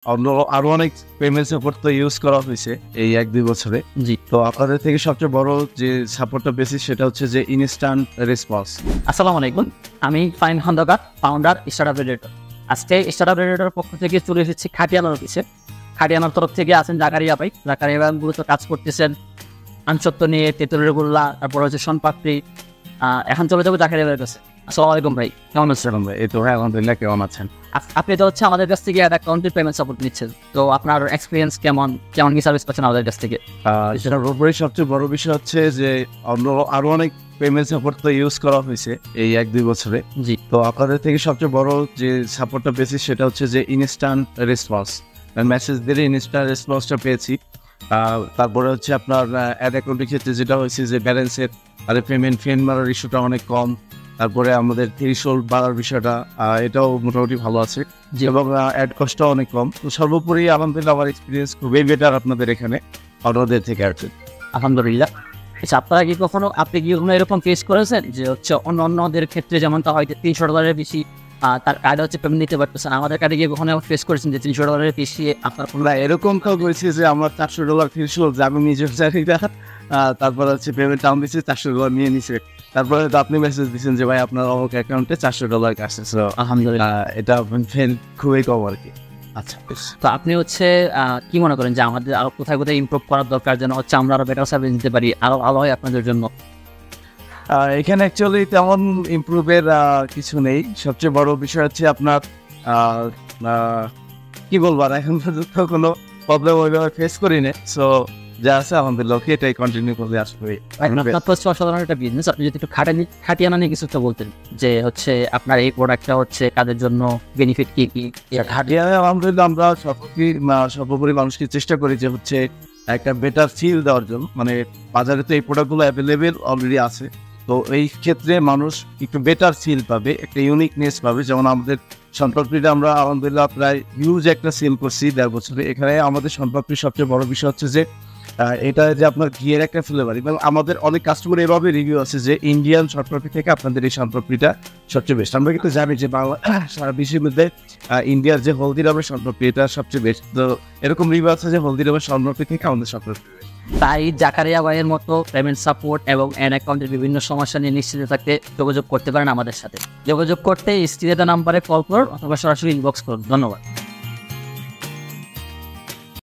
অন্য আরো অনেক পেমেন্ট সাপোর্ট তো ইউজ করা হয়েছে এই 1-2 বছরে। জি। তো আপনাদের থেকে সবচেয়ে বড় যে সাপোর্টটা পেয়েছি সেটা হচ্ছে যে ইনস্ট্যান্ট রেসপন্স। আসসালামু আলাইকুম, আমি ফাইন খন্দকার, ফাউন্ডার স্টার্টআপ রেডিয়েটর। আজকে স্টার্টআপ রেডিয়েটরের পক্ষ থেকে চলে এসেছি খাটিয়ানার অফিসে। খাটিয়ানার তরফ থেকে আছেন জাকারিয়া ভাই। জাকারিয়া ভাই মূলত কাজ করতেছেন আনসত্ব নিয়ে, তেঁতুলের গোল্লা, তারপর হচ্ছে সোনপাপড়ি। এখন চলে যাবো জাকারিয়া ভাইয়ের কাছে। আসসালামু আলাইকুম ভাই, কেমন আছেন? ভাই এই তো ভাই আলহামদুলিল্লাহ, কেমন আছেন? আপনি তো হচ্ছে আমাদের কাছ থেকে অ্যাকাউন্টের পেমেন্ট সাপোর্ট নিচ্ছেন, তো আপনার এক্সপিরিয়েন্স কেমন কি সার্ভিস পাচ্ছেন আমাদের কাছ থেকে? সেটার উপরে সবচেয়ে বড় বিষয় হচ্ছে যে অন্য আরো অনেক পেমেন্ট সাপোর্ট তো ইউজ করা হয়েছে এই 1-2 বছরে। জি। তো আপনাদের থেকে সবচেয়ে বড় যে সাপোর্টটা পেয়েছি সেটা হচ্ছে যে ইনস্ট্যান্ট রেসপন্স। মেসেজ দিলে ইনস্ট্যান্ট রেসপন্সটা পেয়েছি। তারপরে হচ্ছে আপনার অ্যাড অ্যাকাউন্টের ক্ষেত্রে যেটা হয়েছে যে ব্যালেন্সের পেমেন্ট ফেন মারার ইস্যুটা অনেক কম। তারপরে আমাদের থ্রেশহোল্ড বাড়ার বিষয়টা এটাও মোটামুটি ভালো আছে এবং অ্যাড কস্টটাও অনেক কম। তো সর্বোপরি আলহামদুলিল্লাহ আমার এক্সপিরিয়েন্স খুবই বেটার আপনাদের এখানে অন্যদের থেকে আর কি। আলহামদুলিল্লাহ। আচ্ছা, আপনি কি কখনো এরকম ফেস করেছেন যে হচ্ছে অন্যদের ক্ষেত্রে যেমনটা হয়তো $300 বেশি তার কার্ডে হচ্ছে পেমেন্ট নিতে পারতেছেন, আমাদের কার্ডে গিয়ে কখনো ফেস করেছেন যে $300 বেশি আপনার কোনো? না, এরকম কাউ করেছে যে আমার $400 থ্রেশহোল্ড যে আমি নিজের জায়গা, তারপর হচ্ছে পেমেন্ট টাউন দিচ্ছে, $400 নিয়ে নিছে। তারপরে তো আপনি মেসেজ দিচ্ছেন যে ভাই আপনার অমুক অ্যাকাউন্টে $400 আসছে। আলহামদুলিল্লাহ, এটা ফেন খুবই কম আর কি। আচ্ছা। তো আপনি হচ্ছে কি মনে করেন যে আমাদের আরো কোথায় কোথায় ইমপ্রুভ করার দরকার, যেন হচ্ছে আমরা আরো বেটার সার্ভিস দিতে পারি, আরো ভালো হয় আপনাদের জন্য? এখানে অ্যাকচুয়ালি তেমন ইমপ্রুভের কিছু নেই। সবচেয়ে বড় বিষয় হচ্ছে আপনার কি বলবো, আর এখন পর্যন্ত কোনো প্রবলেম ওইভাবে ফেস করি না। সো যা আছে আলহামদুলিল্লাহ ওকে, এটাই কন্টিনিউ করলে আসবে। আপনার তো হচ্ছে অসাধারণ একটা বিজনেস, আপনি যদি একটু খাটিয়ানা নিয়ে কিছু একটা বলতেন যে হচ্ছে আপনার এই প্রোডাক্টটা হচ্ছে কাদের জন্য, বেনিফিট কি কি? খাটিয়ায় আলহামদুলিল্লাহ আমরা সর্বোপরি মানুষকে চেষ্টা করি যে হচ্ছে একটা বেটার ফিল দেওয়ার জন্য। মানে বাজারে তো এই প্রোডাক্টগুলো অ্যাভেলেবেল অলরেডি আছে, তো এই ক্ষেত্রে মানুষ একটু বেটার ফিল পাবে, একটা ইউনিকনেস পাবে। যেমন আমাদের শনপাপড়িটা আমরা আলহামদুলিল্লাহ প্রায় হিউজ একটা সেল করছি 1.5 বছরে। এখানে আমাদের শনপাপড়ির সবচেয়ে বড় বিষয় হচ্ছে যে এটা যে আপনার ঘিয়ের একটা ফ্লেভার, এবং আমাদের অনেক কাস্টমার এভাবে রিভিউ আছে যে ইন্ডিয়ান শনপাপড়ি থেকে আপনাদের এই শনপাপড়িটা সবচেয়ে বেস্ট। আমরা কিন্তু জানি যে বাংলা সারা বিশ্বের মধ্যে ইন্ডিয়ার যে হলদিরামের শনপাপড়ি এটা সবচেয়ে বেস্ট। তো এরকম রিভিউ আছে যে হলদিরামের শনপাপড়ি থেকে আমাদের শনপাপড়ি। তাই জাকারিয়া ভাইয়ের মতো পেমেন্ট সাপোর্ট এবং অ্যাড অ্যাকাউন্টের বিভিন্ন সমস্যা নিয়ে নিশ্চিত থাকতে যোগাযোগ করতে পারেন আমাদের সাথে। যোগাযোগ করতে স্ক্রিনে দেওয়া নাম্বারে কল করুন অথবা সরাসরি ইনবক্স করুন। ধন্যবাদ।